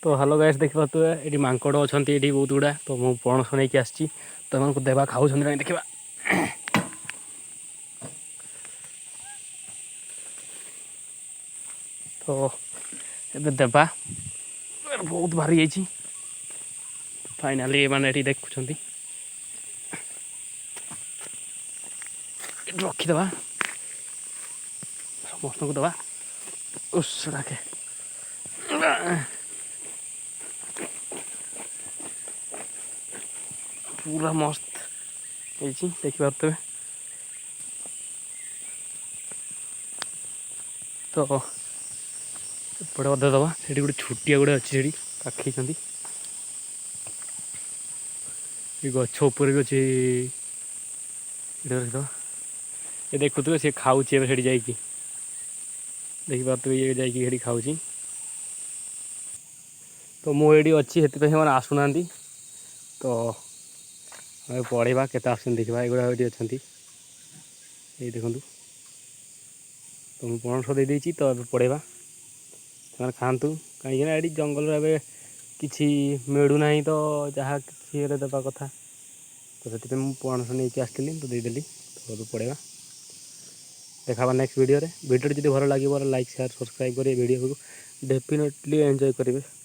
तो hello guys देखा तो ये मांकड़ अच्छा ये बहुत गुड़ा तो मुझे पणस नहीं आसी तो एम देवा खाऊ देखा तो ये देवा बहुत भारी है फाइनाली मैंने देखुं रखीदे समस्त को दवा उसके पूरा मस्त देखिए तो एपटे अधे दवा से गोटे छुटिया गोटे अच्छी से पाखी गछ उपर भी अच्छी रखीद ये देखुए सी खाऊँ से जाकि देखिए ये जाकि खाऊँ तो मुझे अच्छी से आसुना तो पढ़ा के देखा एगुड़ा ये अच्छा ये देखूँ तो मुझे पणस दे देती तो पढ़ेगा से खातु कहीं ये जंगल ए कि मिलूना तो जहाँ कि देवा कथा तो से मुझे पणस नहीं आसती तो देदेली तो पढ़ेगा देखा नेक्स्ट वीडियो रे वीडियो जब भल लगे लाइक शेयर सब्सक्राइब करेंगे वीडियो को डेफिनेटली एंजॉय करेंगे।